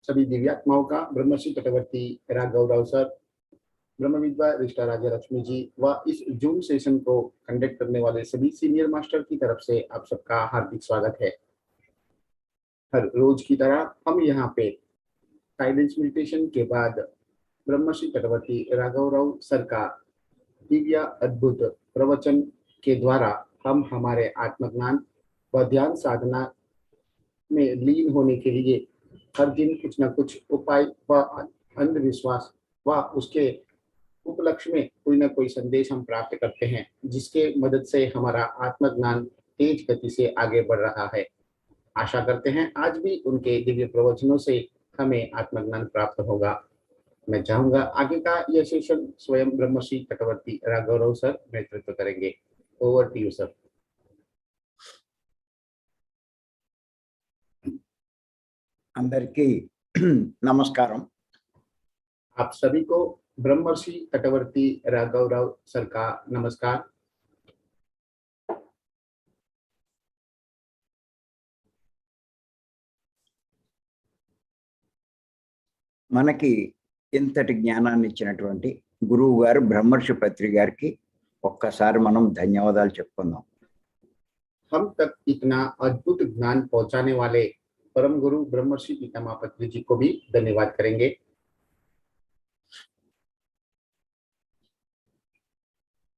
सभी दिव्यात्माओं का ब्रह्मश्री चक्रवर्ती राघवराव सर, ब्रह्मविद्वा रिष्टा राजा लक्ष्मी जी व इस जूम सेशन को कंडक्ट करने वाले सभी सीनियर मास्टर की तरफ से आप सबका हार्दिक स्वागत है। हर रोज की तरह हम यहाँ पे साइलेंस मेडिटेशन के बाद ब्रह्मश्री चक्रवर्ती राघवराव सर का दिव्य अद्भुत प्रवचन के द्वारा हम हमारे आत्मज्ञान व ध्यान साधना में लीन होने के लिए हर दिन कुछ न कुछ उपाय व अंधविश्वास व उसके उपलक्ष्य में कोई ना कोई संदेश हम प्राप्त करते हैं, जिसके मदद से हमारा आत्मज्ञान तेज गति से आगे बढ़ रहा है। आशा करते हैं आज भी उनके दिव्य प्रवचनों से हमें आत्मज्ञान प्राप्त होगा। मैं चाहूंगा आगे का यह सेशन स्वयं ब्रह्मश्री चक्रवर्ती राघवराव सर नेतृत्व करेंगे। Over to you sir. अंदरिकी नमस्कारम। आप सभी को ब्रह्मश्री चक्रवर्ती राघवराव सर का नमस्कार। మనకి ఇంతటి జ్ఞానాన్ని ఇచ్చినటువంటి గురువు గారు బ్రహ్మర్షి పత్రి గారికి ఒక్కసారి మనం ధన్యవాదాలు చెప్పుకుందాం। हम तक इतना अद्भुत ज्ञान पहुंचाने वाले परम गुरु ब्रह्मर्षि पितामह पत्री जी को भी धन्यवाद करेंगे।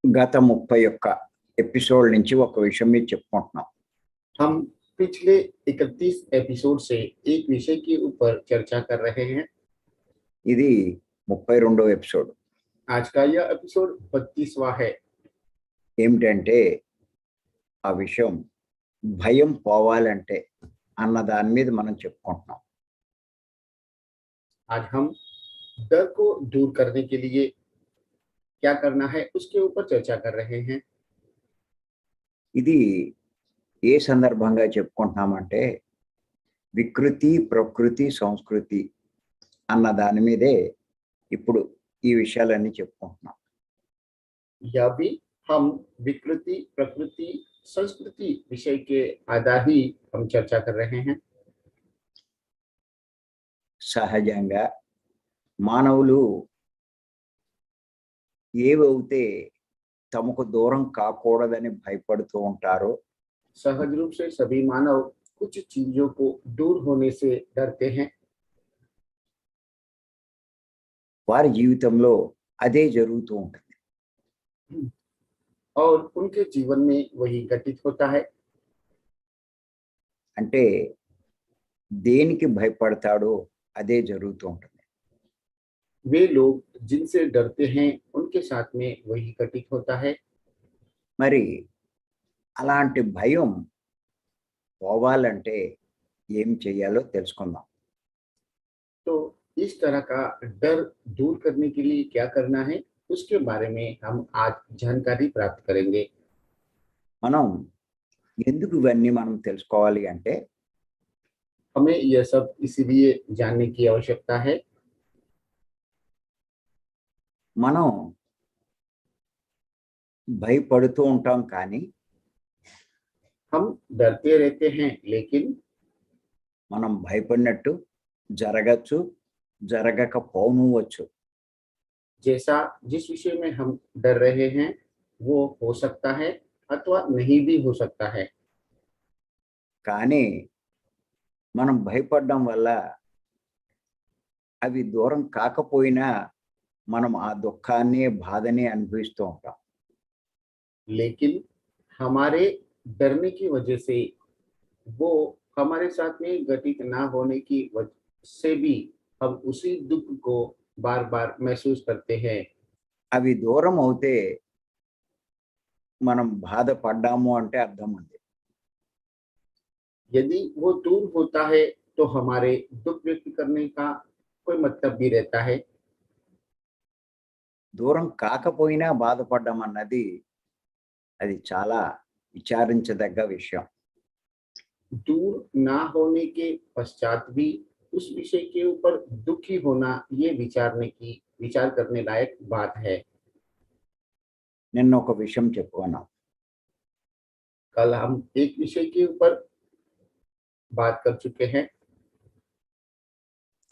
గత 31 ఎపిసోడ్ నుంచి ఒక విషయం మీకు చెప్పుకుంటున్నాం। हम पिछले 31 एपिसोड से एक विषय के ऊपर चर्चा कर रहे हैं। ఇది 32వ ఎపిసోడ్। आज का यह एपिसोड 32वां है। ఏమిటంటే ఆ విషయం భయం పోవాలంటే అన్న దాని మీద మనం చెప్పుకుంటున్నాం। आज हम डर को दूर करने के लिए क्या करना है उसके ऊपर चर्चा कर रहे हैं। ఇది ఏ సందర్భంగా చెప్పుకుంటున్నామంటే వికృతి ప్రకృతి సంస్కృతి అన్న దాని మీదే ఇప్పుడు ఈ విషయాలన్నీ చెప్పుకుంటున్నాం। यह भी हम विकृति प्रकृति संस्कृति विषय के आधार ही हम चर्चा कर रहे हैं। సహజంగా మానవులు ఏవైతే తమకు దూరం కాకూడదని భయపడుతూ ఉంటారో सहज रूप से सभी मानव कुछ चीजों को दूर होने से डरते हैं। వారి జీవితంలో అదే జరుగుతూ ఉంటుంది। और उनके जीवन में वही घटित होता है। అంటే దేనికి భయపడతాడో అదే జరుగుతూ ఉంటుంది। वे लोग जिनसे डरते हैं उनके साथ में वही घटित होता है। మరి అలాంటి భయం పోవాలంటే ఏం చేయాలో తెలుసుకుందాం। तो इस तरह का डर दूर करने के लिए क्या करना है उसके बारे में हम आज जानकारी प्राप्त करेंगे। మనం ఎందుకు ఇవన్నీ మనం తెలుసుకోవాలి అంటే हमें यह सब इसीलिए जानने की आवश्यकता है। మనం భయపడుతూ ఉంటాం కానీ हम डरते रहते हैं, लेकिन మనం భయపడినట్టు జరగచ్చు జరగకపోవచ్చు। जैसा जिस विषय में हम डर रहे हैं वो हो सकता है अथवा नहीं भी हो सकता है। కానీ మనం భయపడడం వల్ల అవి దూరం కాకపోయినా మనం ఆ దుఃఖాన్ని బాధని అనుభవిస్తూ ఉంటాం। लेकिन हमारे डरने की वजह से वो हमारे साथ में घटित ना होने की वजह से भी हम उसी दुख को बार बार महसूस करते हैं। అవి దూరం అవుతే మనం బాధపడ్డాము అంటే అర్థం ఉంది। यदि वो दूर होता है तो हमारे दुख व्यक्त करने का कोई मतलब भी रहता है। దూరం కాకపోయినా బాధపడ్డం అన్నది అది చాలా విచారించదగ్గ విషయం। दूर ना होने के पश्चात भी उस विषय के ऊपर दुखी होना ये विचार करने लायक बात है। నిన్న ఒక విషయం చెప్పుకున్నాం। कल हम एक विषय के ऊपर बात कर चुके हैं।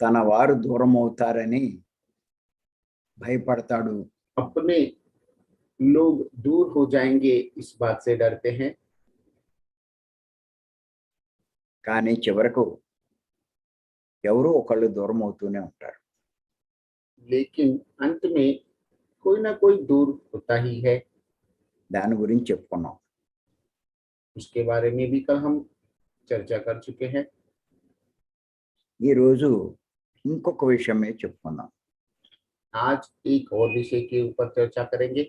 తన వారు దూరం అవుతారని భయపడతాడు. अपने लोग दूर हो जाएंगे इस बात से डरते हैं, కానీ చివరకు ఎవరో ఒకళ్ళు దూరం అవుతూనే ఉంటారు. लेकिन अंत में कोई ना कोई दूर होता ही है। దాని గురించి చెప్పుకున్నాం. उसके बारे में भी कल हम चर्चा कर चुके हैं। ఈరోజు ఇంకొక విషయం మీద చెప్పుకుందాం. आज एक और विषय के ऊपर चर्चा करेंगे।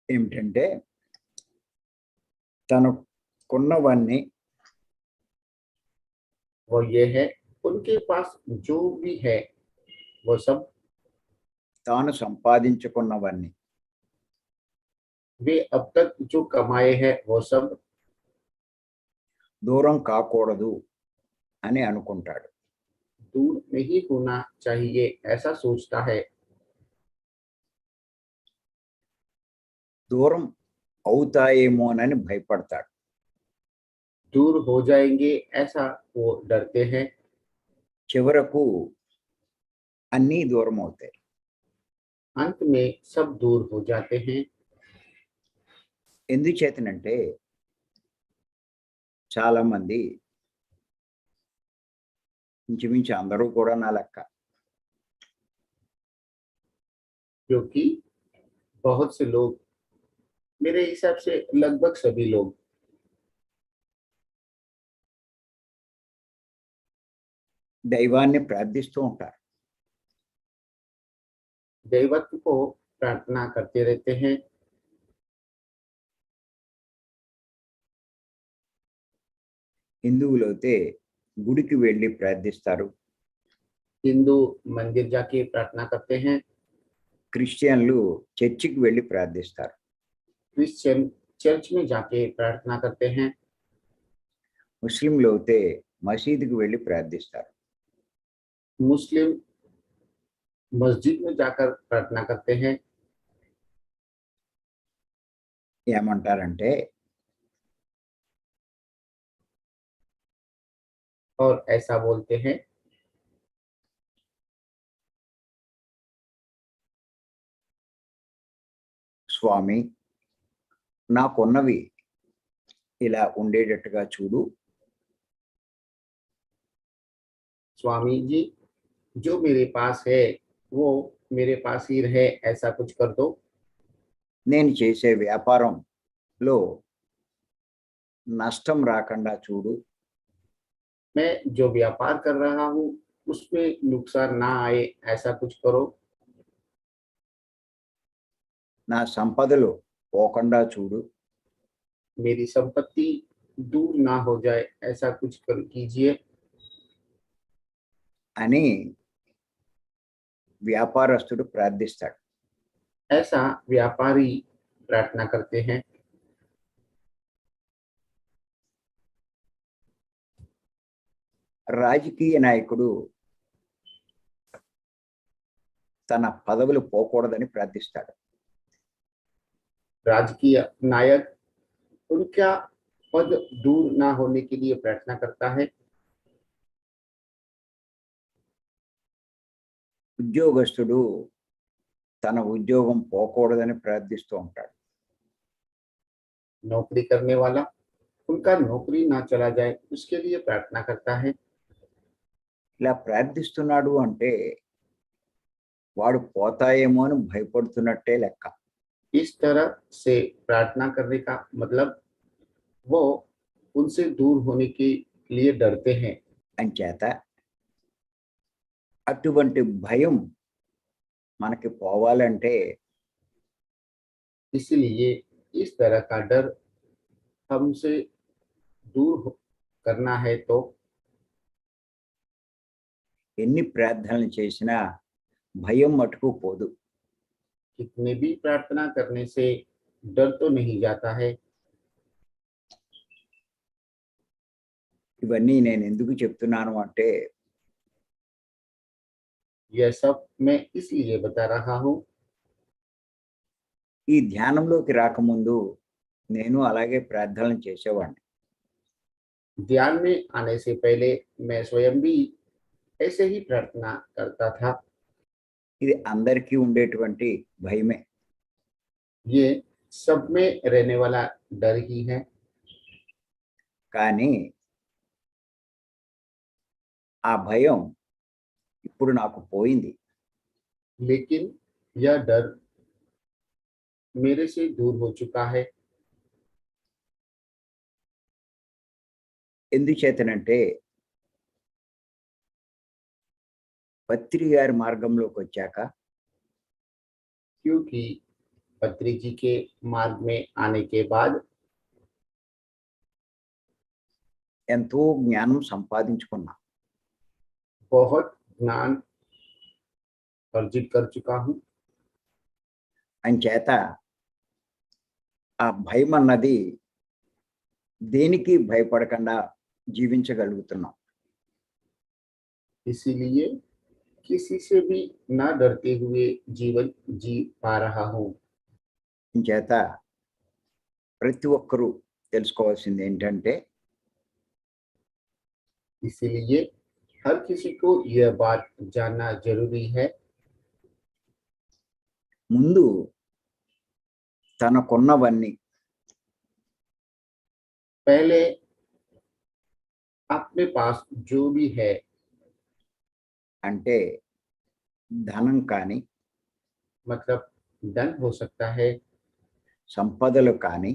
ఏమిటంటే తనకున్నవన్నీ वो ये है, उनके पास जो भी है वो सब, తాను సంపాదించుకున్నవన్నీ वे अब तक जो कमाए हैं वो सब దూరం కాకూడదు అని అనుకుంటాడు. दूर नहीं होना चाहिए ऐसा सोचता है। దూరం అవుతాయేమోనని భయపడతాడు. दूर हो जाएंगे ऐसा वो डरते हैं। చివరకు అన్నీ దూరం అవుతాయి. अंत में सब दूर हो जाते हैं। ఎందుచేతనంటే చాలా మంది, ఇంచుమించు అందరూ కూడా నా లెక్క, क्योंकि बहुत से लोग, मेरे हिसाब से लगभग सभी लोग దైవాన్ని ప్రార్థిస్తూ ఉంటారు. दैवत्व को प्रार्थना करते रहते हैं। హిందువులైతే గుడికి వెళ్ళి ప్రార్థిస్తారు. हिंदू मंदिर जाके प्रार्थना करते हैं। క్రిస్టియన్లు చర్చికి వెళ్ళి ప్రార్థిస్తారు. क्रिश्चियन चर्च में जाके प्रार्थना करते हैं। ముస్లింలు అయితే మసీదుకి వెళ్ళి ప్రార్థిస్తారు. मुस्लिम मस्जिद में जाकर प्रार्थना करते हैं। ఏమంటారంటే और ऐसा बोलते हैं, స్వామి నాకున్నవి ఇలా ఉండేటట్టుగా చూడు. स्वामी जी जो मेरे पास है वो मेरे पास ही रहे, ऐसा कुछ कर दो। నేను చేసే వ్యాపారంలో నష్టం రాకుండా చూడు. मैं जो व्यापार कर रहा हूँ उसमें नुकसान ना आए, ऐसा कुछ करो। నా సంపదలు పోకుండా చూడు. मेरी संपत्ति दूर ना हो जाए, ऐसा कुछ कर कीजिए। అని వ్యాపారస్తుడు ప్రార్థిస్తాడు. ऐसा व्यापारी प्रार्थना करते हैं। రాజకీయ నాయకుడు తన పదవులు పోకూడదని ప్రార్థిస్తాడు. राजकीय नायक उनका पद दूर ना होने के लिए प्रार्थना करता है। ఉద్యోగస్తుడు తన ఉద్యోగం పోకూడదని ప్రార్థిస్తూ ఉంటాడు. नौकरी करने वाला उनका नौकरी ना चला जाए उसके लिए प्रार्थना करता है। ఇలా ప్రార్థిస్తున్నాడు అంటే వాడు పోతాయేమో అని భయపడుతున్నట్టే లెక్క. इस तरह से प्रार्थना करने का मतलब वो उनसे दूर होने के लिए डरते हैं। అంచేత అటువంటి భయం మనకి పోవాలంటే इसलिए इस तरह का डर हमसे करना है तो ఎన్ని ప్రార్థనలు చేసినా భయం మటుకు పోదు. कितने भी प्रार्थना करने से डर तो नहीं जाता है। ఇవన్నీ నేను ఎందుకు చెప్తున్నాను అంటే यह सब मैं इसलिए बता रहा हूँ, ఈ ధ్యానంలోకి రాకముందు నేను అలాగే ప్రార్థనలు చేసేవాడిని. ध्यान में आने से पहले मैं स्वयं भी ऐसे ही प्रार्थना करता था। ఇది అందరికీ ఉండేటువంటి భయమే. ये सब में रहने वाला डर ही है, కానీ ఆ భయం ఇప్పుడు నాకు పోయింది. लेकिन यह डर मेरे से दूर हो चुका है। ఎందుచేతనంటే పత్రి గారి మార్గంలోకి వచ్చాక क्योंकि पत्री जी के मार्ग में आने के बाद ఎంతో జ్ఞానం సంపాదించుకున్నా. बहुत ज्ञान अर्जित कर चुका हूँ। అంచేత ఆ భయం అన్నది దేనికి భయపడకుండా జీవించగలుగుతున్నాం. इसीलिए किसी से भी ना डरते हुए जीवन जी पा रहा हूँ। అంచేత ప్రతి ఒక్కరూ తెలుసుకోవాల్సింది ఏంటంటే इसीलिए हर किसी को यह बात जानना जरूरी है, ముందు తనకున్నవన్నీ पहले अपने पास जो भी है, అంటే ధనం కానీ मतलब धन हो सकता है, సంపదలు కానీ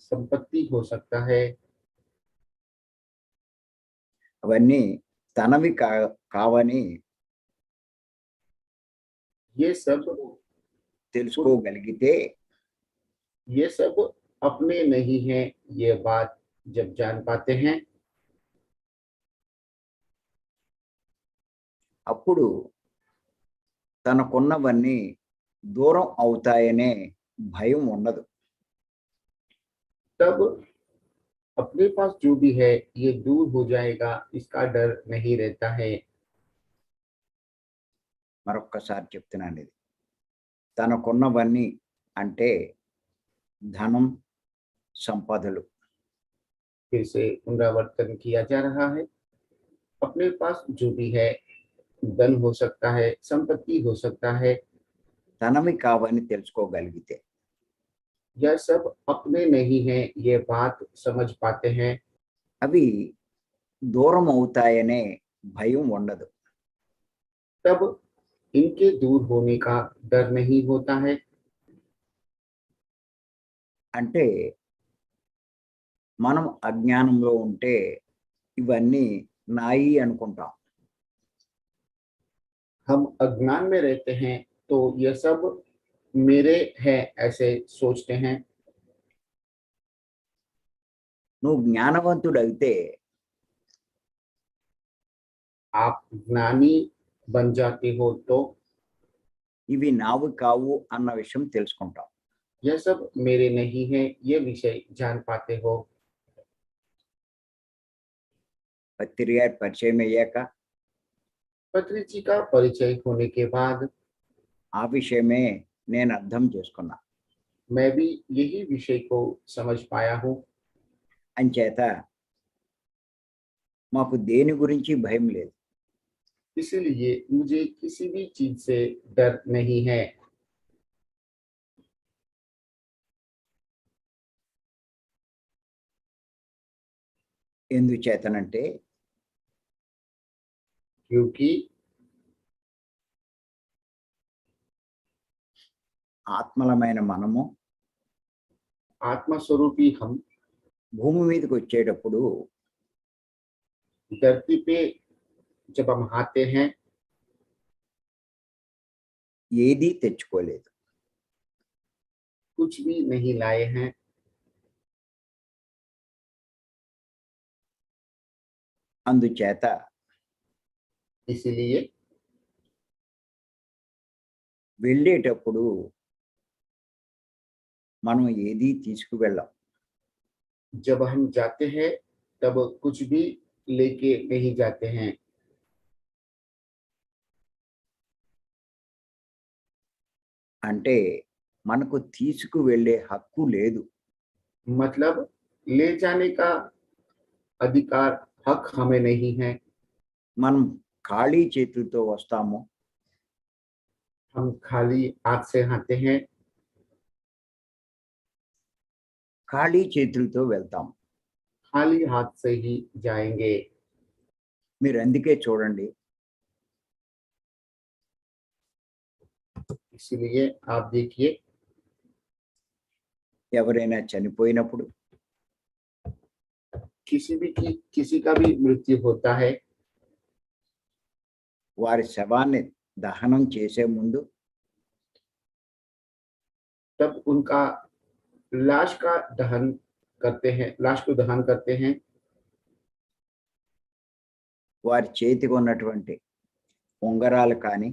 संपत्ति हो सकता है, అవన్నీ తనవి కావని ये सब తెలుసుకోగలిగితే ये सब अपने नहीं है। ये बात जब जान पाते हैं అప్పుడు తనకున్నవన్నీ దూరం అవుతాయనే భయం ఉండదు. तब अपने पास जो भी है ये दूर हो जाएगा, इसका डर नहीं रहता है। మరొక్కసారి చెప్తున్నాను ఇది. తనకున్నవన్నీ అంటే ధనం, సంపదలు. फिर से पुनरावर्तन किया जा रहा है। अपने पास जो भी है, धन हो सकता है, संपत्ति हो सकता है, తనవి కావని తెలుసుకోగలిగితే यह सब अपने नहीं है। ये बात समझ पाते हैं అవి దూరం అవుతాయనే భయం ఉండదు. तब इनके दूर होने का डर नहीं होता है। అంటే మనం అజ్ఞానంలో ఉంటే ఇవన్నీ నాయి అనుకుంటాం. हम अज्ञान में रहते हैं तो यह सब मेरे हैं ऐसे सोचते हैं। నువ్వు జ్ఞానవంతుడైతే आप ज्ञानी बन जाते हो तो ఇవి నావి కావు అన్న విషయం తెలుసుకుంటాం. यह सब मेरे नहीं है, ये विषय जान पाते हो। పత్రి గారి పరిచయం అయ్యాక पत्री जी का परिचय होने के बाद ఆ విషయమే నేను అర్థం చేసుకున్నా. मैं भी यही विषय को समझ पाया हूँ। అంచేత మాకు దేని గురించి భయం లేదు. इसीलिए मुझे किसी भी चीज से डर नहीं है। ఎందుచేతనంటే क्योंकि ఆత్మలమైన మనము आत्मा स्वरूपी हम భూమి మీదకి వచ్చేటప్పుడు धरती पे जब हम आते हैं ఏదీ తెచ్చుకోలేదు. कुछ भी नहीं लाए हैं। అందుచేత इसीलिए వెళ్ళేటప్పుడు మనం ఏదీ తీసుకువెళ్ళం. जब हम जाते हैं तब कुछ भी लेके नहीं जाते हैं। అంటే మనకు తీసుకువెళ్ళే హక్కు లేదు. मतलब ले जाने का अधिकार हक हमें नहीं है। మనం ఖాళీ చేతులతో వస్తాము, हम खाली हाथ से आते हैं, ఖాళీ చేతులతో వెళ్తాం. खाली हाथ से ही जाएंगे। మీరు అందుకే చూడండి, इसीलिए आप देखिए, ఎవరైనా చనిపోయినప్పుడు किसी का भी मृत्यु होता है, వారి శవాన్ని దహనం చేసే ముందు तब उनका लाश को दहन करते हैं। వారి చేతికి ఉన్నటువంటి ఉంగరాలు కానీ,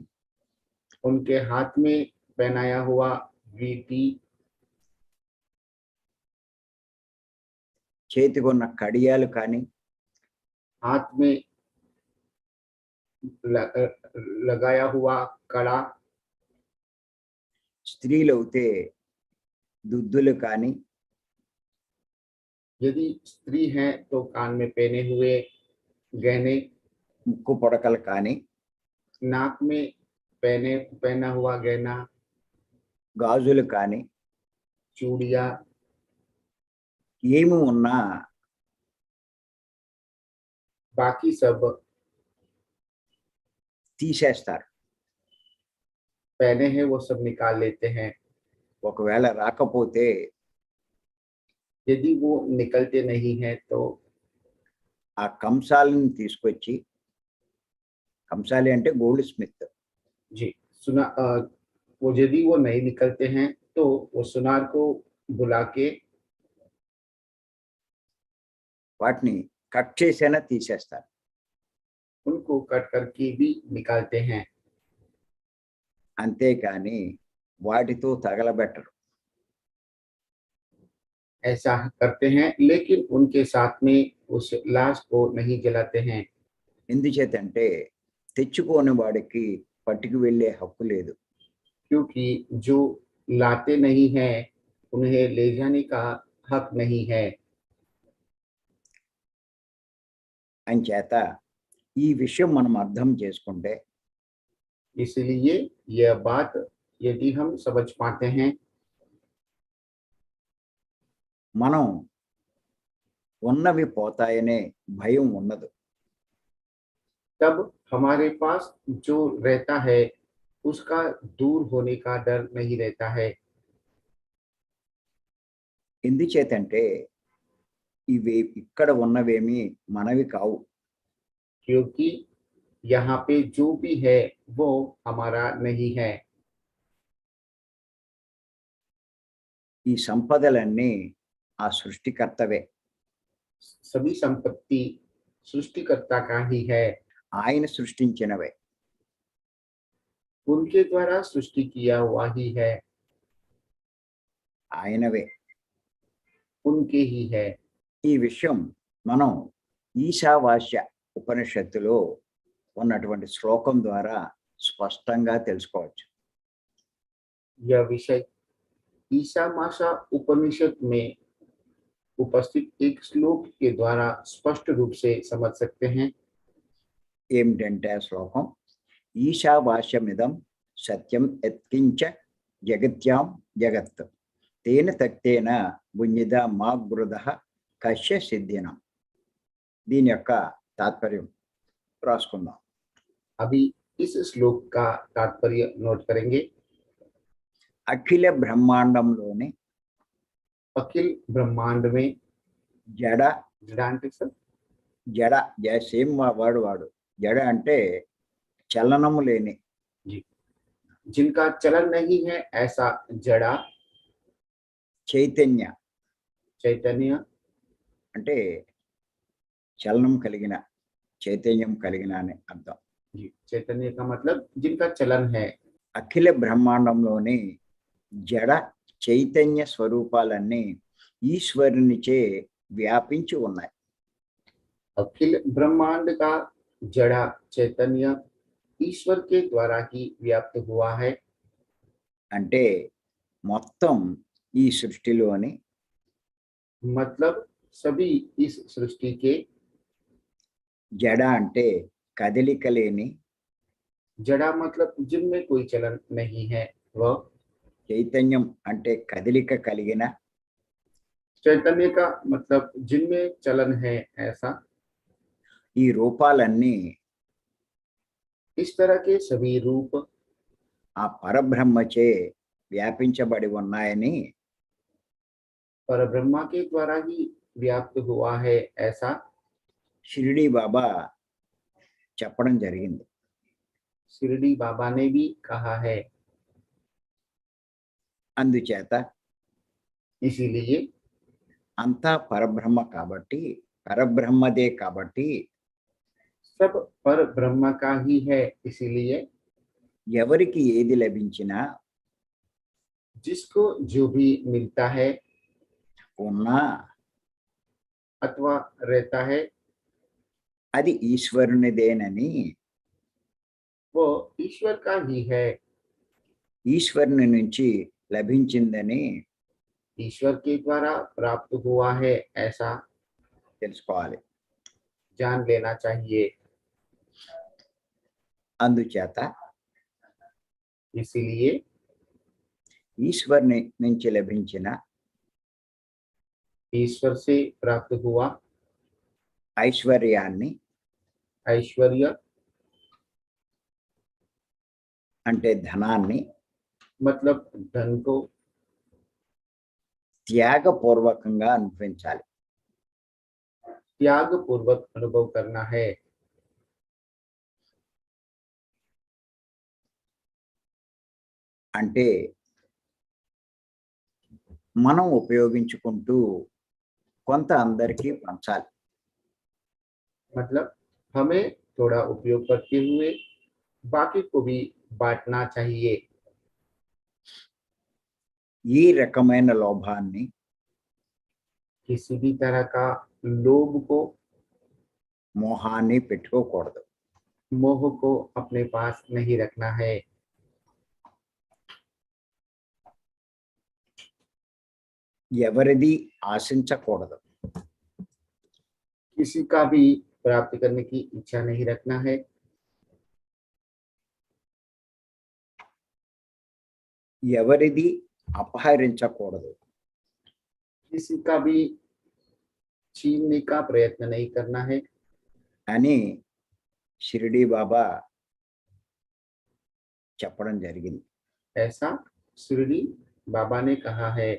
उनके हाथ में पहनाया हुआ वीटी, చేతికి ఉన్న కడియాలు కానీ, हाथ में लगाया हुआ कड़ा, స్త్రీలైతే దుద్దులు కానీ, यदि स्त्री है तो कान में पहने हुए गहने, ముక్కు పొడకలు కానీ, नाक में पहना हुआ गहना, గాజులు కానీ, चूड़िया, ఏమి ఉన్నా बाकी सब తీసేస్తారు. पहने हैं वो सब निकाल लेते हैं। ఒకవేళ రాకపోతే यदि वो निकलते नहीं है तो ఆ కంసాలను తీసుకొచ్చి, కంసాలి అంటే గోల్డ్ స్మిత్, जी वो यदि वो नहीं निकलते हैं तो वो सुनार को बुला के వాటిని కట్ చేసైనా తీసేస్తారు. उनको कट करके भी निकालते हैं, అంతేకాని వాటితో తగలబెట్టరు. ऐसा करते हैं लेकिन उनके साथ में उस लाश को नहीं जलाते हैं। ఎందుచేతంటే తెచ్చుకోని వాడికి పట్టుకు వెళ్ళే హక్కు లేదు. क्योंकि जो लाते नहीं हैं उन्हें ले जाने का हक नहीं है। అంచేత ఈ విషయం మనం అర్థం చేసుకుంటే इसलिए यह बात यदि हम समझ पाते हैं, మనం ఉన్నవి పోతాయనే భయం ఉండదు. तब हमारे पास जो रहता है उसका दूर होने का डर नहीं रहता है। ఎందుచేతంటే ఇవి ఇక్కడ ఉన్నవేమి మనవి కావు. क्योंकि यहाँ पे जो भी है वो हमारा नहीं है। ఈ సంపదలన్నీ ఆ సృష్టికర్తవే. सभी संपत्ति सृष्टिकर्ता का ही है, ఆయన సృష్టించినవే. उनके द्वारा सृष्टि किया हुआ ही है, ఆయనవే. उनके ही है। ఈ విషయం మనం ఈశావాస్య ఉపనిషత్తులో ఉన్నటువంటి శ్లోకం ద్వారా స్పష్టంగా తెలుసుకోవచ్చు. यह विषय ईशा माशा उपनिषद में उपस्थित एक श्लोक के द्वारा स्पष्ट रूप से समझ सकते हैं। ఏమిటంటే ఆ శ్లోకం, ఈశావాస్యమిదం సత్యం యత్కించ జగత్యాం జగత్ తేన తక్తేన భుంజిద మాగృద కశ్య సిద్ధినం. దీని యొక్క తాత్పర్యం రాసుకుందాం. अभी इस श्लोक का तात्पर्य नोट करेंगे। అఖిల బ్రహ్మాండంలోని अखिल ब्रह्मांड में జడ, जड़ांत सर జడ సేమ్ వాడు జడ అంటే చలనము లేని, जिनका चलन नहीं है ऐसा जड़ा, చైతన్య चैतन्य అంటే చలనం కలిగిన, చైతన్యం కలిగిన అని అర్థం. जी चैतन्य का मतलब जिनका चलन है। అఖిల బ్రహ్మాండంలోని జడ చైతన్య స్వరూపాలన్నీ ఈశ్వరునిచే వ్యాపించి ఉన్నాయి. अखिल ब्रह्मांड का जड़ा चैतन्य ईश्वर के द्वारा ही व्याप्त हुआ है। అంటే మొత్తం ఈ సృష్టిలోని मतलब सभी इस सृष्टि के జడ అంటే కదలిక లేని, जड़ा मतलब जिनमें कोई चलन नहीं है, वह చైతన్యం అంటే కదలిక కలిగిన, चैतन्य का मतलब जिनमें चलन है ऐसा। ఈ రూపాలన్నీ इस तरह के सभी रूप ఆ పరబ్రహ్మచే వ్యాపించబడి ఉన్నాయని पर ब्रह्मा के द्वारा ही व्याप्त हुआ है ऐसा షిరిడి బాబా చెప్పడం జరిగింది. शिरडी बाबा ने भी कहा है। అందుచేత इसीलिए అంతా పరబ్రహ్మ కాబట్టి, పరబ్రహ్మదే కాబట్టి सब पर ब्रह्म का ही है, इसीलिए ఎవరికి ఏది లభించినా, जिसको जो भी मिलता है ఉన్నా अथवा रहता है అది ఈశ్వరునిదేనని, वो ईश्वर का ही है, ఈశ్వరుని నుంచి లభించిందని ईश्वर के द्वारा प्राप्त हुआ है ऐसा తెలుసుకోవాలి. जान लेना चाहिए। అందుచేత इसीलिए ఈశ్వరుని నుంచి లభించిన ईश्वर से प्राप्त हुआ ఐశ్వర్యాన్ని, ऐश्वर्य అంటే ధనాన్ని मतलब धन को త్యాగపూర్వకంగా అనుభవించాలి. त्याग पूर्वक अनुभव करना है। అంటే మనం ఉపయోగించుకుంటూ కొంత అందరికీ పంచాలి. मतलब हमें थोड़ा उपयोग करते हुए बाकी को भी बांटना चाहिए। ఈ రకమైన లోభాన్ని, किसी भी तरह का लोभ को, మోహాన్ని పెట్టుకోకూడదు. मोह को अपने पास नहीं रखना है। ఎవరిది ఆశించకూడదు. किसी का भी प्राप्त करने की इच्छा नहीं रखना है। ఎవరిది అపహరించకూడదు. किसी का भी छीनने का प्रयत्न नहीं करना है అని షిరిడి బాబా చెప్పడం జరిగింది. ऐसा शिरडी बाबा ने कहा है।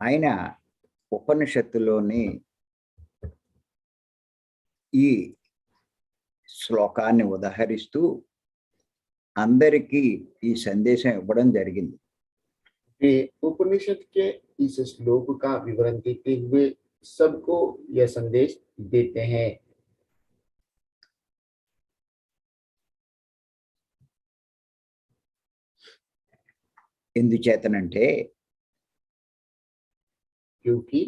ఆయన ఉపనిషత్తులోని ఈ శ్లోకాన్ని ఉదహరిస్తూ అందరికీ ఈ సందేశం ఇవ్వడం జరిగింది. वे उपनिषद के इस श्लोक का विवरण देते हुए सबको यह संदेश देते हैं। ఎందుచేతనంటే क्योंकि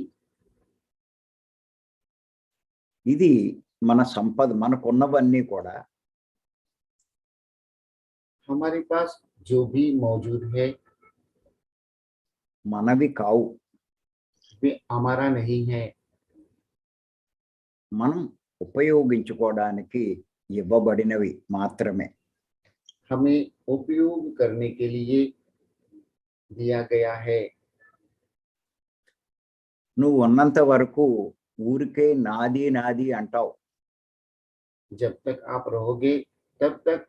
ఇది మన సంపద, మనకున్నవన్నీ కూడా हमारे पास जो भी मौजूद है మనవి కావు. वे हमारा नहीं है, మనం ఉపయోగించుకోవడానికి ఇవ్వబడినవి మాత్రమే. हमें उपयोग करने के लिए दिया गया है। నువ్వు ఉన్నంత వరకు ఊరికే నాది నాది అంటావు. जब तक आप रहोगे तब तक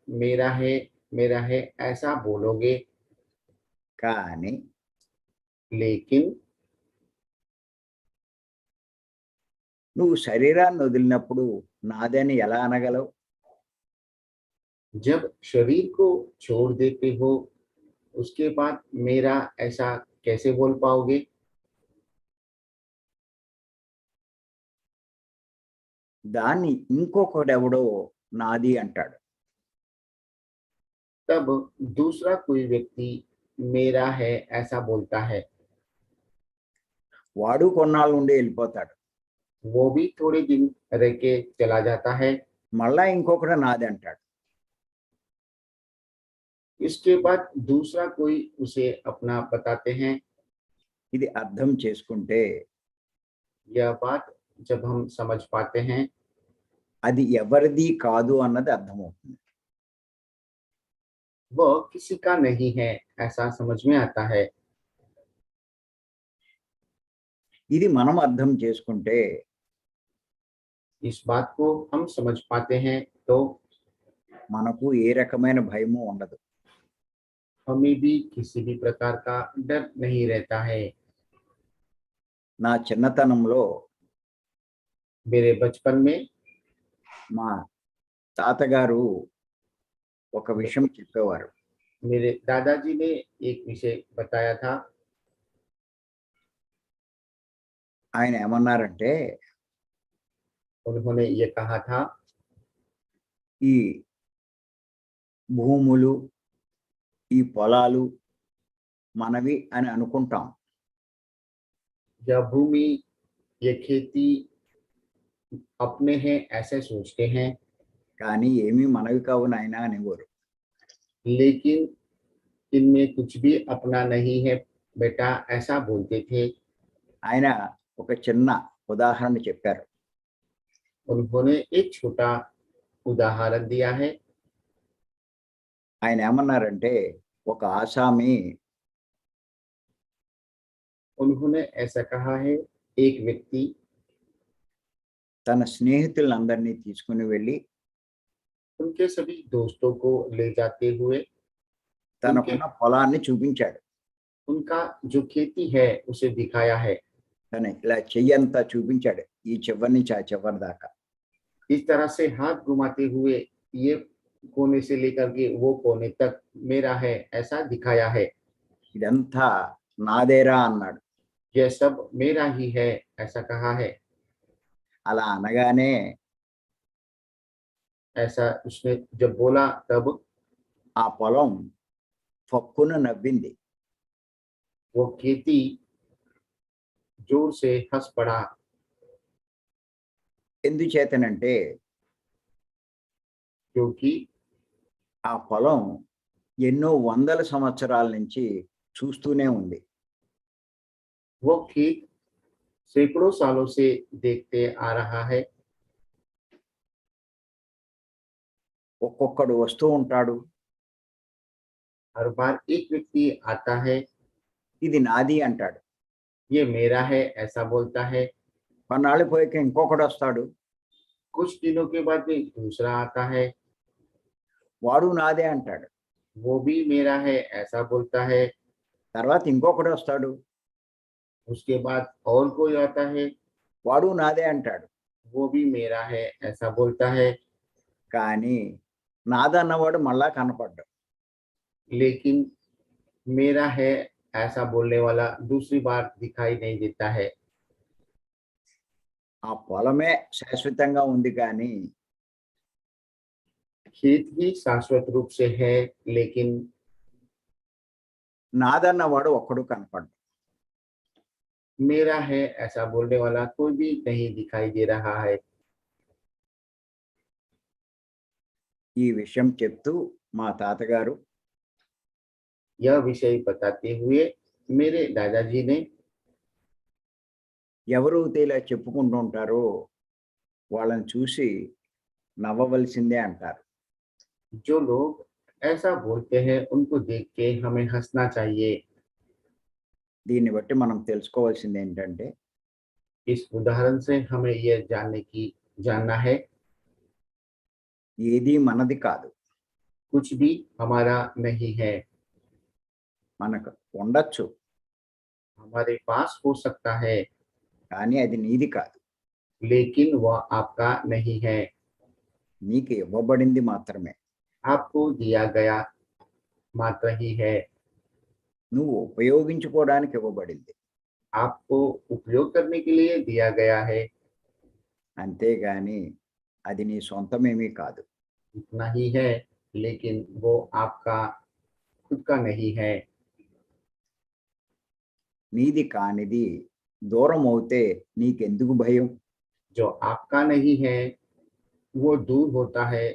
मेरा है ऐसा बोलोगे, కానీ लेकिन నువ్వు శరీరాన్ని వదిలినప్పుడు నాదని ఎలా అనగలవు? जब शरीर को छोड़ देते हो उसके बाद मेरा ऐसा कैसे बोल पाओगे? దాన్ని ఇంకొకడెవడో నాది అంటాడు. तब दूसरा कोई व्यक्ति मेरा है ऐसा बोलता है। వాడు కొన్నాళ్ళు ఉండి వెళ్ళిపోతాడు. वो भी थोड़े दिन रह के चला जाता है। మళ్ళా ఇంకొకడు నాది అంటాడు. इसके बाद दूसरा कोई उसे अपना बताते हैं। ఇది అర్థం చేసుకుంటే यह बात जब हम समझ पाते हैं, అది ఎవరిది కాదు అన్నది అర్థమవుతుంది. वह किसी का नहीं है ऐसा समझ में आता है. ఇది మనం అర్థం చేసుకుంటే इस बात को हम समझ पाते हैं तो మనకు ఏ రకమైన భయము ఉండదు. हमें भी किसी भी प्रकार का डर नहीं रहता है. నా చిన్నతనంలో मेरे बचपन में మా తాతగారు ఒక విషయం చెప్పేవారు. मेरे दादाजी ने एक विषय बताया था. ఆయన ఏమన్నారంటే, उन्होंने ये कहा था, ఈ భూములు, ఈ పొలాలు మనవి అని అనుకుంటాం. यह भूमि, ये खेती अपने हैं ऐसे सोचते हैं, కానీ ఏమీ మనవి కావు నాయనా అనేవారు. लेकिन इनमें कुछ भी अपना नहीं है बेटा ऐसा बोलते थे. ఆయన ఒక చిన్న ఉదాహరణ చెప్పారు. उन्होंने एक छोटा उदाहरण दिया है. ఆయన ఏమన్నారంటే, ఒక ఆసామి उन्होंने ऐसा कहा है, एक व्यक्ति తన స్నేహితులందరినీ తీసుకుని వెళ్ళి उनके सभी दोस्तों को ले जाते हुए తనకున్న పొలాన్ని చూపించాడు. उनका जो खेती है उसे दिखाया है. తను ఇలా చెయ్యంతా చూపించాడు, ఈ చివరి నుంచి ఆ చివరి దాకా. इस तरह से हाथ घुमाते हुए ये कोने से लेकर के वो कोने तक मेरा है ऐसा दिखाया है. ఇదంతా నాదేరా అన్నాడు. यह सब मेरा ही है ऐसा कहा है. అలా అనగానే ऐसा उसने जब बोला तब ఆ పొలం పక్కున నవ్వింది. वो खेती जोर से हंस पड़ा. ఎందుచేతనంటే क्योंकि ఆ పొలం ఎన్నో వందల సంవత్సరాల నుంచి చూస్తూనే ఉంది. वो खेत सैकड़ों सालों से देखते आ रहा है. ఒక్కొక్కడు వస్తూ ఉంటాడు, हर बार एक व्यक्ति आता है, ఇది నాది అంటాడు. ये मेरा है ऐसा बोलता है. కొన్నాళ్ళు పోయాక ఇంకొకడు వస్తాడు, कुछ दिनों के बाद में दूसरा आता है, వాడు నాదే అంటాడు. वो भी मेरा है ऐसा बोलता है. తర్వాత ఇంకొకడు వస్తాడు, उसके बाद और कोई आता है, వాడు నాదే అంటాడు. वो भी मेरा है ऐसा बोलता है. కానీ నాదన్నవాడు మళ్ళా కనపడ్డాడు. लेकिन मेरा है ऐसा बोलने वाला दूसरी बार दिखाई नहीं देता है. ఆ పొలమే శాశ్వతంగా ఉంది కానీ खेत ही शाश्वत रूप से है, लेकिन నాదన్నవాడు ఒక్కడు కనపడ్డాడు. मेरा है ऐसा बोलने वाला कोई भी नहीं दिखाई दे रहा है. ఈ విషయం చెప్తూ మా తాతగారు यह विषय बताते हुए मेरे दादाजी ने ఎవరైతే ఇలా చెప్పుకుంటూ ఉంటారో వాళ్ళని చూసి నవ్వవలసిందే అంటారు. जो लोग ऐसा बोलते हैं उनको देख के हमें हंसना चाहिए. దీన్ని బట్టి మనం తెలుసుకోవాల్సింది ఏంటంటే, इस उदाहरण से हमें यह जानना है, ఏది మనది కాదు. कुछ भी हमारा नहीं है. మనకు ఉండొచ్చు, हमारे पास हो सकता है, కానీ అది నీది కాదు. लेकिन वह आपका नहीं है. నీకు ఇవ్వబడింది మాత్రమే. आपको दिया गया मात्र ही है. నువ్వు ఉపయోగించుకోవడానికి ఇవ్వబడింది, आपको उपयोग करने के लिए दिया गया है. అంతేగాని అది నీ సొంతమేమీ కాదు. इतना ही है, लेकिन वो आपका खुद का नहीं है. నీది కానిది దూరం అవుతే నీకెందుకు భయం? जो आपका नहीं है वो दूर होता है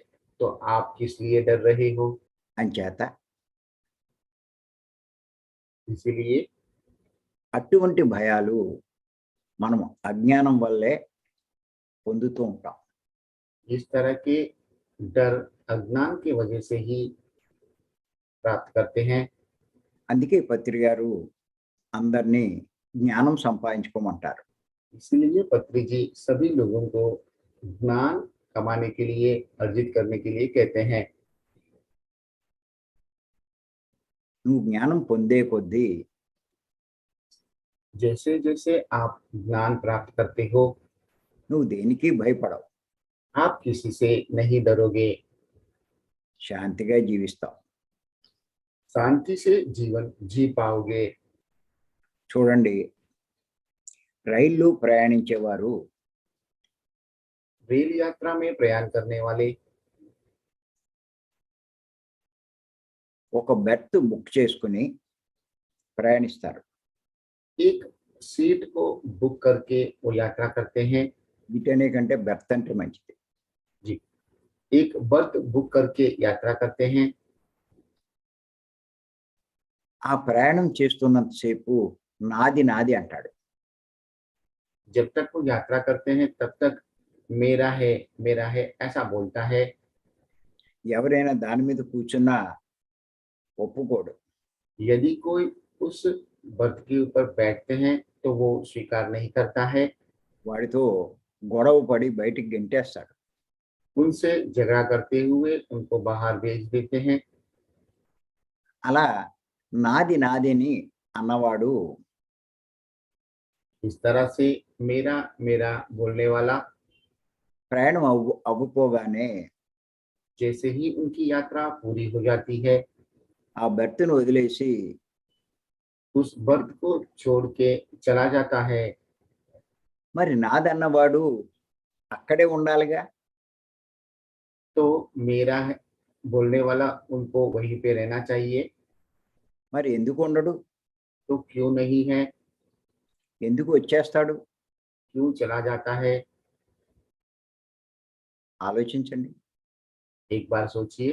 तो आप किस लिए डर रहे हो. అంచేత इसीलिए అటువంటి భయాలు మనం అజ్ఞానం వల్లే పొందుతూ ఉంటాం. इस तरह के डर अज्ञान की वजह से ही प्राप्त करते हैं। అందుకే పత్రి గారు అందరినీ జ్ఞానం సంపాదించుకోమంటారు. इसीलिए पत्री जी सभी लोगों को ज्ञान कमाने के लिए, अर्जित करने के लिए कहते हैं। నువ్వు జ్ఞానం పొందే కొద్దీ जैसे जैसे आप ज्ञान प्राप्त करते हो, నువ్వు దేనికి భయపడవు, आप किसी से नहीं डरोगे, శాంతిగా జీవిస్తావు. शांति से जीवन जी पाओगे। చూడండి, రైల్లో ప్రయాణించేవారు रेल यात्रा में प्रयाण करने वाले ఒక బెర్త్ బుక్ చేసుకుని ప్రయాణిస్తారు. एक सीट को बुक करके वो यात्रा करते हैं। వీటనే కంటే బెర్త్ అంటే మంచిది. जी, एक बर्थ बुक करके यात्रा करते हैं। ఆ ప్రయాణం చేస్తున్నంతసేపు నాది నాది అంటాడు. जब तक वो यात्रा करते हैं तब तक मेरा है ऐसा बोलता है। ఎవరైనా దాని మీద కూర్చున్నా ఒప్పుకోడు. यदि कोई उस बर्थ के ऊपर बैठते हैं तो वो स्वीकार नहीं करता है। వాడితో గొడవ పడి బయటికి గెంటేస్తాడు. उनसे झगड़ा करते हुए उनको बाहर भेज देते हैं। అలా నాది నాదిని అన్నవాడు इस तरह से मेरा मेरा बोलने वाला ప్రయాణం అవ్వుకోగానే जैसे ही उनकी यात्रा पूरी हो जाती है, ఆ బెర్త్ను వదిలేసి उस बर्थ को छोड़ के चला जाता है। మరి నాదన్నవాడు అక్కడే ఉండాలిగా. तो मेरा है बोलने वाला उनको वहीं पे रहना चाहिए। మరి ఎందుకు ఉండడు, तो क्यों नहीं है, ఎందుకు వచ్చేస్తాడు? क्यों चला जाता है? ఆలోచించండి. एक बार सोचिए।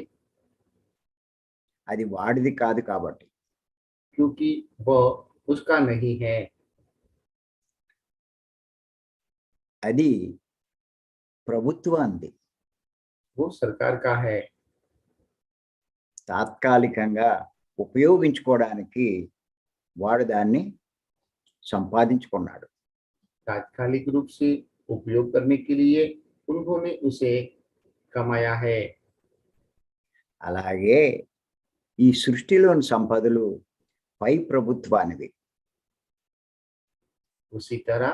అది వాడిది కాదు కాబట్టి. क्योंकि वह उसका नहीं है। అది ప్రభుత్వానికి वो सरकार का है। తాత్కాలికంగా ఉపయోగించుకోవడానికి వాడు దాన్ని సంపాదించుకున్నాడు. तात्कालिक रूप से उपयोग करने के लिए उन्होंने उसे कमाया है। అలాగే ఈ సృష్టిలోని సంపదలు పై ప్రభుత్వానివి. उसी तरह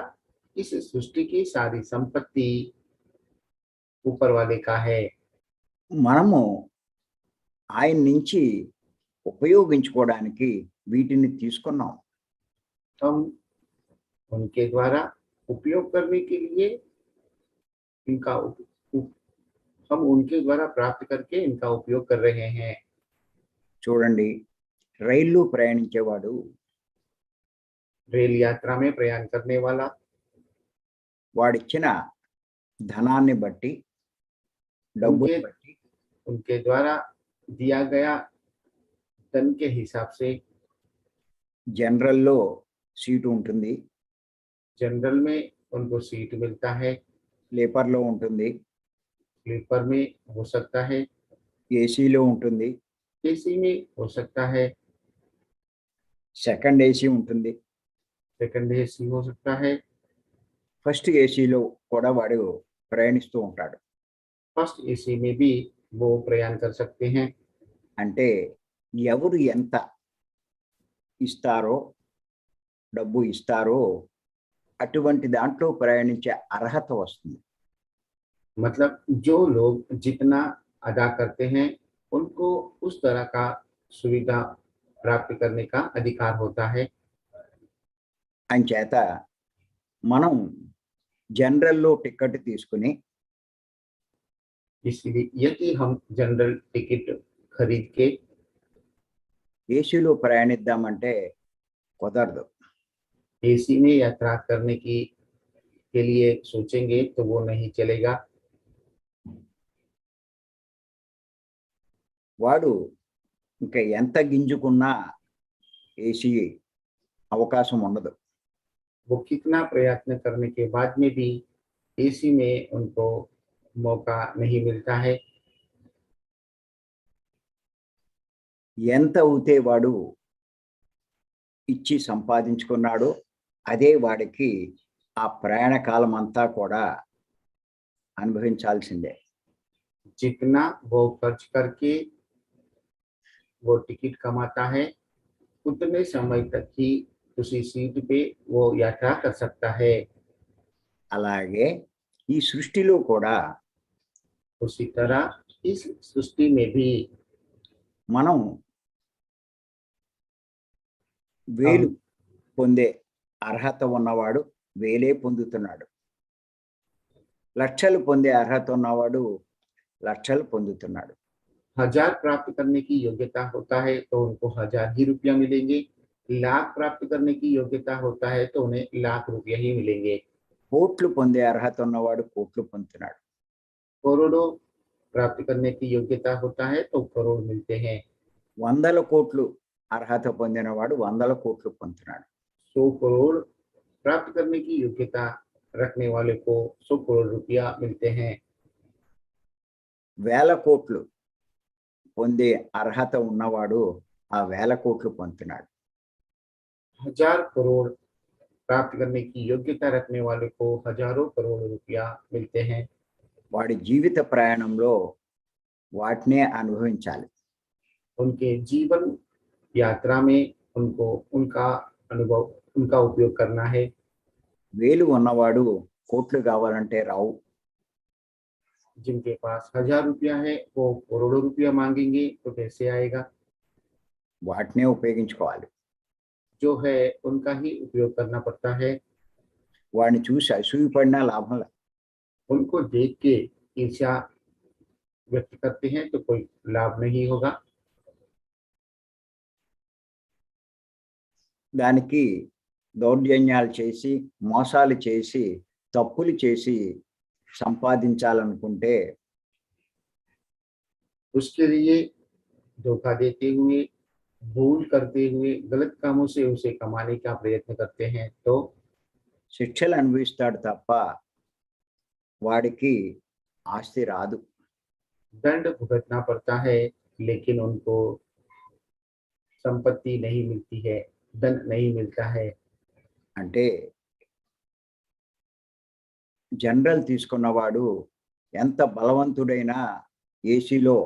इस सृष्टि की सारी संपत्ति ऊपर वाले का है। మనము ఆయన నుంచి ఉపయోగించుకోవడానికి వీటిని తీసుకున్నాం. हम उनके द्वारा उपयोग करने के लिए इनका हम उनके द्वारा प्राप्त करके इनका उपयोग कर रहे हैं। చూడండి, రైల్లో ప్రయాణించేవాడు रेल यात्रा में प्रयाण करने वाला వాడిచ్చిన ధనాన్ని బట్టి, డబ్బుని उनके బట్టి उनके द्वारा दिया गया धन के हिसाब से జనరల్లో సీటు ఉంటుంది, जनरल में उनको सीट मिलता है, స్లీపర్లో ఉంటుంది, स्लीपर में हो सकता है, ఏసీలో ఉంటుంది, एसी में हो सकता है, సెకండ్ ఏసీ ఉంటుంది, सेकंड एसी हो सकता है, ఫస్ట్ ఏసీలో కూడా వాడు ప్రయాణిస్తూ ఉంటాడు. फर्स्ट एसी में भी वो प्रयाण कर सकते हैं। అంటే ఎవరు ఎంత ఇస్తారో, డబ్బు ఇస్తారో అటువంటి దాంట్లో ప్రయాణించే అర్హత వస్తుంది. मतलब जो लोग जितना अदा करते हैं उनको उस तरह का सुविधा प्राप्त करने का अधिकार होता है। అంచేత మనం జనరల్లో టికెట్ తీసుకుని इसलिए यदि हम जनरल टिकट खरीद के ఏసీలో ప్రయాణిద్దామంటే కుదరదు. एसी में यात्रा करने की के लिए सोचेंगे तो वो नहीं चलेगा। వాడు ఇంకా ఎంత గింజుకున్నా ఏసీ అవకాశం ఉండదు. वो कितना प्रयत्न करने के बाद में भी एसी में उनको मौका नहीं मिलता है। ఎంత అవుతే వాడు ఇచ్చి సంపాదించుకున్నాడో అదే వాడికి ఆ ప్రయాణ కాలం అంతా కూడా అనుభవించాల్సిందే. जितना वो खर्च करके वो टिकट कमाता है, उतने समय तक ही उसी सीट पे वो यात्रा कर सकता है। అలాగే ఈ సృష్టిలో కూడా उसी तरह इस सृष्टि में भी మనం వేలు हम పొందే అర్హత ఉన్నవాడు వేలే పొందుతున్నాడు. లక్షలు పొందే అర్హత ఉన్నవాడు లక్షలు పొందుతున్నాడు. 1000 प्राप्त करने की योग्यता होता है तो उनको 1000 ही रुपया मिलेंगे। लाख प्राप्त करने की योग्यता होता है तो उन्हें लाख रुपया ही मिलेंगे। కోట్లు పొందే అర్హత ఉన్నవాడు కోట్లు పొందుతున్నాడు. करोड़ों प्राप्त करने की योग्यता होता है तो करोड़ मिलते हैं। వందల కోట్లు అర్హత పొందినవాడు వందల కోట్లు పొందుతున్నాడు. 100 करोड़ प्राप्त करने की योग्यता रखने वाले को 100 करोड़ रुपया मिलते हैं। వేల కోట్లు పొందే అర్హత ఉన్నవాడు ఆ వేల కోట్లు పొందుతున్నాడు. 1000 करोड़ प्राप्त करने की योग्यता रखने वाले को हजारों करोड़ रुपया मिलते हैं। వాడి జీవిత ప్రయాణంలో వాటినే అనుభవించాలి. उनके जीवन यात्रा में उनको उनका अनुभव उनका उपयोग करना है। వేలు ఉన్నవాడు కోట్లు కావాలంటే రావు. जिनके पास 1000 रुपया है वो करोड़ों रुपया मांगेंगे तो कैसे आएगा। వాటినే ఉపయోగించుకోవాలి. जो है उनका ही उपयोग करना पड़ता है। వాడిని చూసి అసూయపడినా లాభం లేదు. उनको देख के ईर्ष्या व्यक्त करते हैं तो कोई लाभ नहीं होगा। దానికి దౌర్జన్యాలు చేసి మోసాలు చేసి తప్పులు చేసి సంపాదించాలనుకుంటే उसके लिए धोखा देते हुए, भूल करते हुए, गलत कामों से उसे कमाने का प्रयत्न करते हैं तो శిక్షలు అనుభవిస్తాడు తప్ప వాడికి ఆస్తి రాదు. दंड भुगतना पड़ता है, लेकिन उनको संपत्ति नहीं मिलती है, धन नहीं मिलता है। అంటే జనరల్ తీసుకున్నవాడు ఎంత బలవంతుడైనా ఏసీలో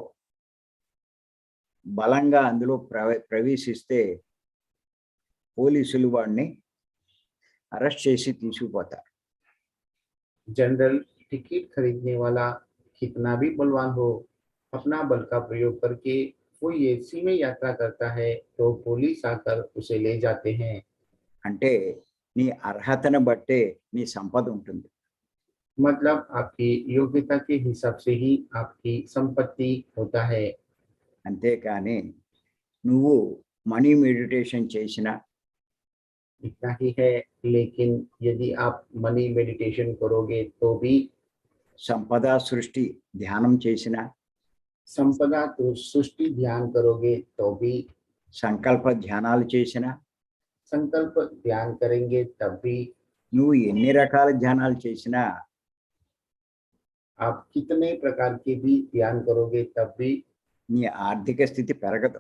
బలంగా అందులో ప్రవేశిస్తే పోలీసులు వాడిని అరెస్ట్ చేసి తీసుకుపోతారు. जनरल टिकट खरीदने वाला कितना भी बलवान हो, अपना बल का प्रयोग करके कोई एसी में यात्रा करता है तो पुलिस आकर उसे ले जाते हैं। అంటే నీ అర్హతను బట్టే నీ సంపద ఉంటుంది. मतलब आपकी योग्यता के हिसाब से ही आपकी संपत्ति होता है। అంతేకాని నువ్వు మనీ మెడిటేషన్ చేసినా इतना ही है, लेकिन यदि आप मनी मेडिटेशन करोगे तो भी, సంపద సృష్టి ధ్యానం చేసినా संपदा तो सृष्टि ध्यान करोगे तो भी, సంకల్ప ధ్యానాలు చేసినా संकल्प ध्यान करेंगे तब भी, నువ్వు ఎన్ని రకాల ధ్యానాలు చేసినా आप कितने प्रकार के भी ध्यान करोगे तब भी నీ ఆర్థిక స్థితి పెరగదు.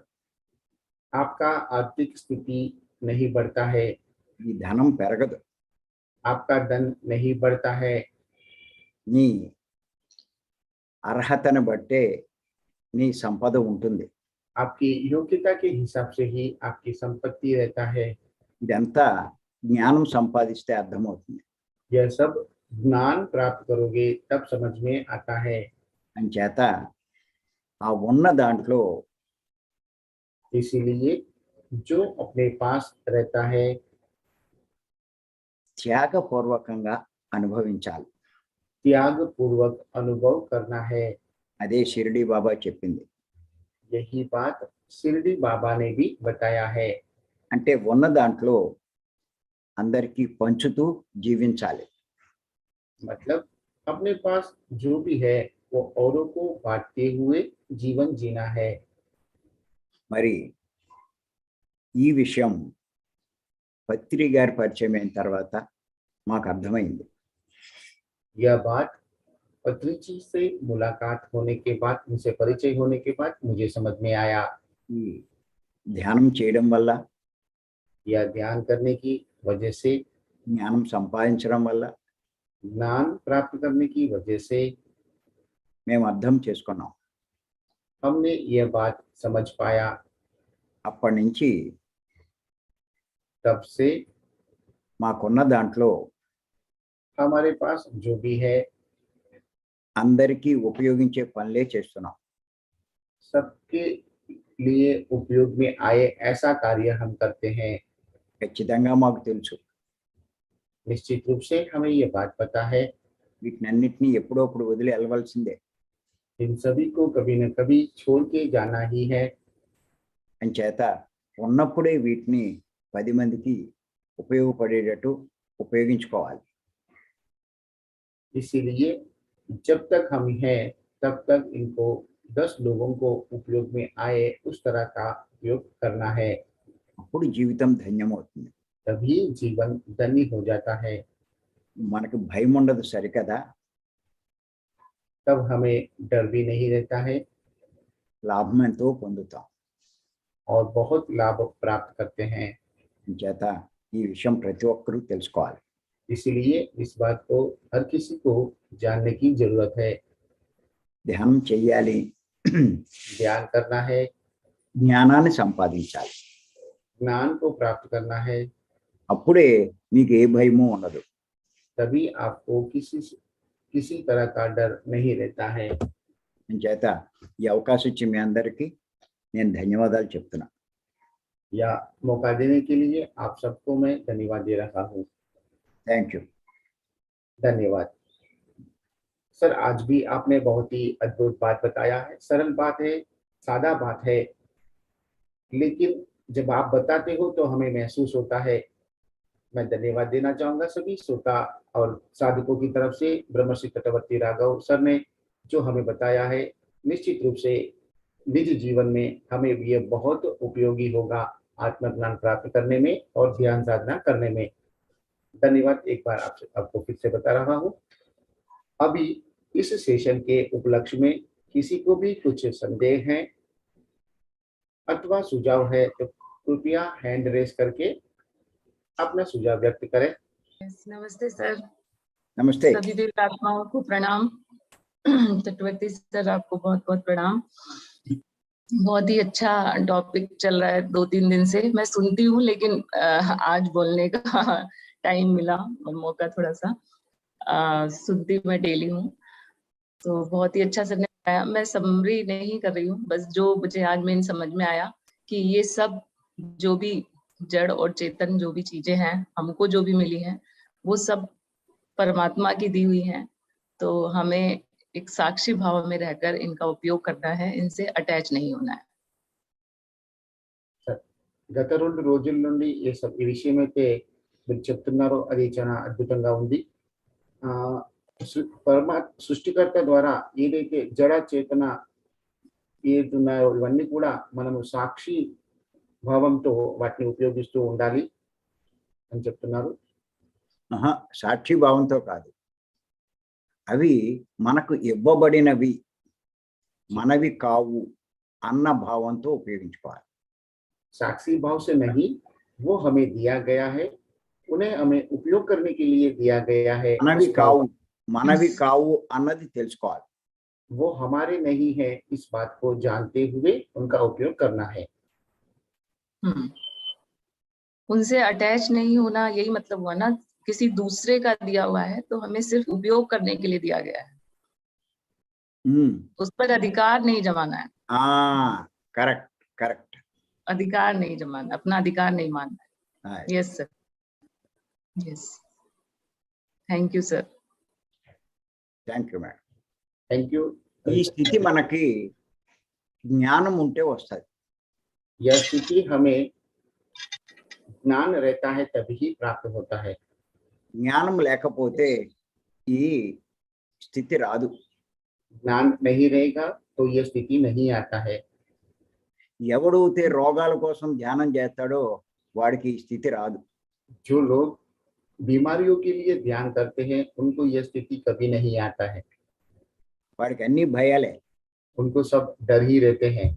आपका आर्थिक स्थिति नहीं बढ़ता है, నీ ధనం పెరగదు. आपका धन नहीं बढ़ता है। నీ అర్హతను బట్టే నీ సంపద ఉంటుంది. आपकी योग्यता के हिसाब से ही आपकी संपत्ति रहता है। ఇదంతా జ్ఞానం సంపాదిస్తే అర్థమవుతుంది. यह सब ज्ञान प्राप्त करोगे तब समझ में आता है। అంచేత ఆ ఉన్న దాంట్లో इसीलिए जो अपने पास रहता है త్యాగపూర్వకంగా అనుభవించాలి. त्याग पूर्वक अनुभव करना है। అదే షిరిడి బాబా చెప్పింది. यही बात शिरडी बाबा ने भी बताया है। అంటే ఉన్న దాంట్లో అందరికీ పంచుతూ జీవించాలి. मतलब अपने पास जो भी है वो औरों को बांटते हुए जीवन जीना है। మరి ఈ విషయం పత్రి గారి పరిచయం అయిన తర్వాత మాకు అర్థమైంది. यह बात पत्री जी से मुलाकात होने के बाद, उनसे परिचय होने के बाद मुझे समझ में आया। ఈ ధ్యానం చేయడం వల్ల, यह ध्यान करने की वजह से, జ్ఞానం సంపాదించడం వల్ల ज्ञान प्राप्त करने की वजह से మేము అర్థం చేసుకున్నాం. हमने यह बात समझ पाया। అప్పటి నుంచి तब से మాకున్న దాంట్లో हमारे पास जो भी है అందరికీ ఉపయోగించే పనులే చేస్తున్నాం. सबके लिए उपयोग में आए ऐसा कार्य हम करते हैं। ఖచ్చితంగా మాకు తెలుసు निश्चित रूप से हमें ये बात पता है, వీటినన్నిటినీ ఎప్పుడప్పుడు వదిలి వెళ్ళవలసిందే. इन सभी को कभी न कभी छोड़ के जाना ही है। అంచేత ఉన్నప్పుడే వీటిని 10 మందికి ఉపయోగపడేటట్టు ఉపయోగించుకోవాలి. इसीलिए जब तक हम हैं तब तक इनको 10 लोगों को उपयोग में आए उस तरह का उपयोग करना है। అప్పుడు జీవితం ధన్యమవుతుంది. तभी जीवन धन्य हो जाता है। మనకు భయం ఉండదు సరికదా, तब हमें डर भी नहीं रहता है లాభం ఎంతో పొందుతాం. और बहुत लाभ प्राप्त करते हैं। అంచేత ఈ విషయం ప్రతి ఒక్కరూ తెలుసుకోవాలి. इसीलिए इस बात को हर किसी को जानने की जरूरत है। ధ్యానం చెయ్యాలి, ध्यान करना है, జ్ఞానాన్ని సంపాదించాలి. ज्ञान को प्राप्त करना है, అప్పుడే మీకు ఏ భయము ఉండదు. तभी आपको किसी तरह का डर नहीं रहता है। అంచేత ఈ అవకాశం ఇచ్చి మీ అందరికీ నేను ధన్యవాదాలు చెప్తున్నా. या मौका देने के लिए आप सबको मैं धन्यवाद दे रहा हूँ। Thank you. धन्यवाद सर। आज भी आपने बहुत ही अद्भुत बात बताया है। सरल बात है, सादा बात है, लेकिन जब आप बताते हो तो हमें महसूस होता है। मैं धन्यवाद देना चाहूंगा सभी श्रोता और साधकों की तरफ से। ब्रह्मश्री तटवर्ती राघव सर ने जो हमें बताया है, निश्चित रूप से निज जीवन में हमें यह बहुत उपयोगी होगा आत्मज्ञान प्राप्त करने में और ध्यान साधना करने में। धन्यवाद एक बार आपको फिर से बता रहा हूँ। अभी इस सेशन के उपलक्ष्य में किसी को भी कुछ संदेह है अथवा सुझाव है तो कृपया हैंड रेस करके अपना सुझाव व्यक्त करें। नमस्ते सर। నమస్తే. सभी दिव्य आत्माओं को प्रणाम। तटवर्ती सर आपको बहुत बहुत प्रणाम। बहुत ही अच्छा टॉपिक चल रहा है 2-3 दिन से। मैं सुनती हूँ लेकिन आज बोलने का टाइम मिला और मौका थोड़ा सा। सुनती मैं डेली हूँ, तो बहुत ही अच्छा सर ने बताया। मैं समरी नहीं कर रही हूँ, बस जो मुझे आज में समझ में आया कि ये सब जो भी जड़ और चेतन जो भी चीजें हैं हमको जो भी मिली हैं वो सब परमात्मा की दी हुई हैं। तो हमें एक साक्षी भाव में रहकर इनका उपयोग करना है, इनसे अटैच नहीं होना है। గత 2 రోజుల నుండి ఈ విషయం అయితే మీరు చెప్తున్నారో అది చాలా అద్భుతంగా ఉంది. సృష్టికర్త ద్వారా ఏదైతే జడ చేతన ఏదున్నాయో ఇవన్నీ కూడా మనము సాక్షి భావంతో వాటిని ఉపయోగిస్తూ ఉండాలి అని చెప్తున్నారు. సాక్షి భావంతో కాదు, అవి మనకు ఇవ్వబడినవి, మనవి కావు అన్న భావంతో ఉపయోగించుకోవాలి. साक्षी भाव से नहीं, वो हमें दिया गया है, उन्हें हमें उपयोग करने के लिए दिया गया है। మనవి కావు అన్నది తెలుసుకోవాలి. वो हमारे नहीं है इस बात को जानते हुए उनका उपयोग करना है। उनसे अटैच नहीं होना, यही मतलब हुआ ना। किसी दूसरे का दिया हुआ है तो हमें सिर्फ उपयोग करने के लिए दिया गया है, उस पर अधिकार नहीं जमाना है। करेक्ट करेक्ट, अधिकार नहीं जमाना, अपना अधिकार नहीं मानना है। Yes sir, yes. Thank you sir. Thank you madam. Thank you. ఈ స్థితి మనకి జ్ఞానం ఉంటే వస్తుంది. यह स्थिति हमें ज्ञान रहता है तभी प्राप्त होता है। జ్ఞానం లేకపోతే ఈ స్థితి రాదు. ज्ञान नहीं रहेगा तो यह स्थिति नहीं आता है। ఎవడైతే రోగాల కోసం ధ్యానం చేస్తాడో వాడికి ఈ స్థితి రాదు. जो लोग बीमारियों के लिए ध्यान करते हैं उनको यह स्थिति कभी नहीं आता है, వాడికి అన్ని భయాలే, उनको सब डर ही रहते हैं,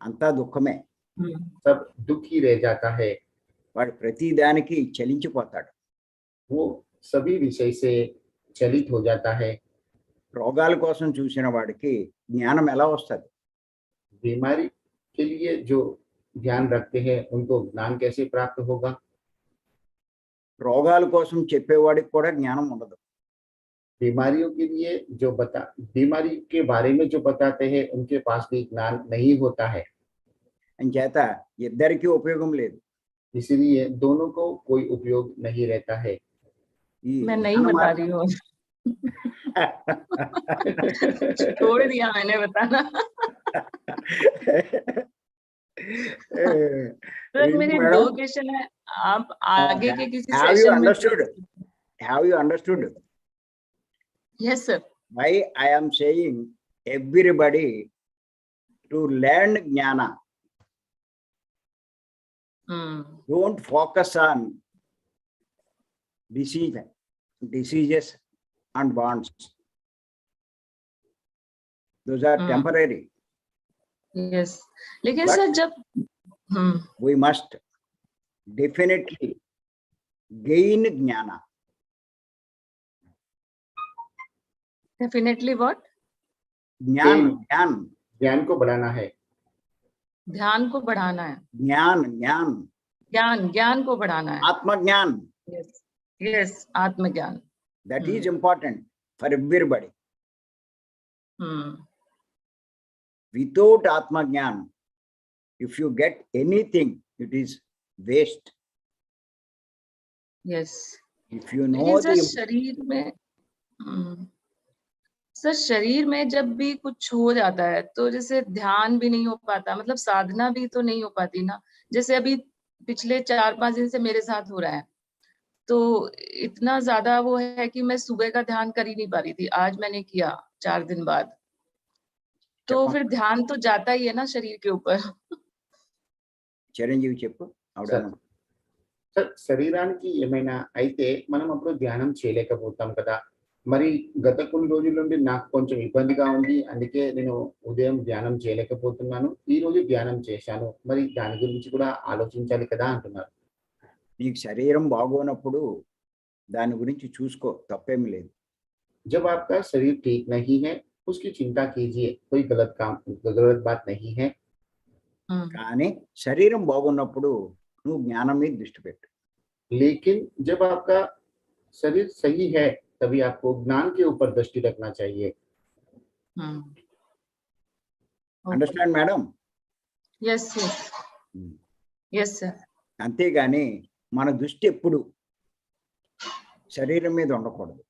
అంతా దుఃఖమే. सब दुख ही रह जाता है, వాడు ప్రతి దానికి చలించిపోతాడు. वो सभी विषय से चलित हो जाता है. రోగాల కోసం చూసిన వాడికి జ్ఞానం ఎలా వస్తుంది? बीमारी के लिए जो ध्यान रखते हैं उनको ज्ञान कैसे प्राप्त होगा? రోగాల కోసం చెప్పేవాడికి కూడా జ్ఞానం ఉండదు. बीमारियों के लिए जो बीमारी के बारे में जो बताते हैं उनके पास भी ज्ञान नहीं होता है, అంచేత ఇద్దరికీ ఉపయోగం లేదు. इसीलिए दोनों को कोई उपयोग नहीं रहता है. ఈ मैं नहीं జ్ఞాన बता మార్గం रही हूँ. छोड़ दिया मैंने बताना. सर मेरे मैडम, 2 क्वेश्चन है, आप आगे के किसी have you सेशन में. understood? Have you understood Yes sir. why I am saying everybody to learn jnana? Don't focus on diseases and bonds. Those are temporary. Yes. लेकिन But- सर जब We must definitely gain jnana. Definitely what? ज्ञान Gain. ज्ञान ज्ञान को बढ़ाना है. ध्यान को बढ़ाना है. ज्ञान ज्ञान ज्ञान को बढ़ाना है. आत्मज्ञान. यस यस आत्मज्ञान. That is important for everybody. Without atmajnan, if you get anything, it is waste. Yes. If you know लेकिन सर the शरीर में सर शरीर में जब भी कुछ हो जाता है तो जैसे ध्यान भी नहीं हो पाता, मतलब साधना भी तो नहीं हो पाती ना. जैसे अभी पिछले 4-5 दिन से मेरे साथ हो रहा है, तो इतना ज्यादा वो है कि मैं सुबह का ध्यान कर ही नहीं पा रही थी. आज मैंने किया 4 दिन बाद, तो फिर ध्यान तो जाता ही है ना शरीर के ऊपर. చిరంజీవి చెప్పు సార్ శరీరానికి ఏమైనా అయితే మనం అప్పుడు ధ్యానం చేయలేకపోతాం కదా. మరి గత కొన్ని రోజుల నుండి నాకు కొంచెం ఇబ్బందిగా ఉంది, అందుకే నేను ఉదయం ధ్యానం చేయలేకపోతున్నాను. ఈ రోజు ధ్యానం చేశాను, మరి దాని గురించి కూడా ఆలోచించాలి కదా అంటున్నారు. నీకు శరీరం బాగోనప్పుడు దాని గురించి చూసుకో, తప్పేమీ లేదు. जब आपका शरीर ठीक नहीं है उसकी चिंता कीजिए, कोई गलत बात नहीं है. కానీ శరీరం బాగున్నప్పుడు నువ్వు జ్ఞానం మీద దృష్టి పెట్టు. लेकिन जब आपका शरीर सही है तभी आपको ज्ञान के ऊपर दृष्टि रखना चाहिए. Understand madam? Yes yes yes sir. అంతేగాని మన దృష్టి ఎప్పుడు శరీరం మీద ఉండకూడదు.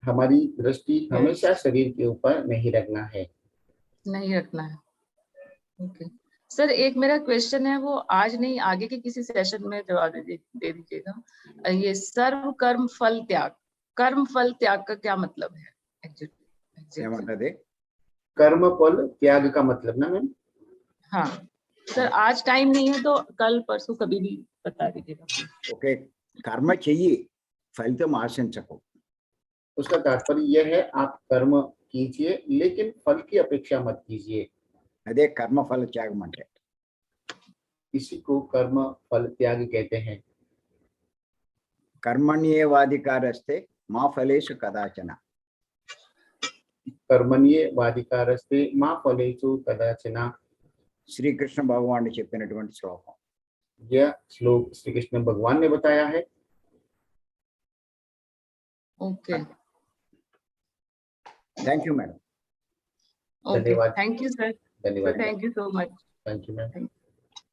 हमारी दृष्टि हमेशा शरीर के ऊपर नहीं रखना है. नहीं रखना है. ओके सर, एक मेरा क्वेश्चन है, वो आज नहीं आगे के किसी सेशन में जवाब दे दीजिएगा. ये सर्व कर्म फल त्याग का क्या मतलब है? ఏమంటది? कर्म फल त्याग का मतलब ना मैम? हाँ सर, आज टाइम नहीं है तो कल परसों कभी भी बता दीजिएगा. ఓకే, కర్మ చెయ్యి, ఫలితం ఆశించకు. उसका तात्पर्य यह है आप कर्म कीजिए लेकिन फल की अपेक्षा मत कीजिए. అదే కర్మ ఫల త్యాగం అంటే. इसी को कर्म फल त्याग कहते हैं. కర్మణ్యేవాధికారస్తే మా ఫలేషు కదాచన. कर्मण्येवाधिकारस्ते मा फलेषु कदाचन. శ్రీకృష్ణ భగవానుడు చెప్పినటువంటి శ్లోకం. यह श्लोक श्री कृष्ण भगवान ने बताया है. Okay, thank you madam. Okay, धन्यवाद. Thank you sir. धन्यवाद. Thank you so much. Thank you ma'am.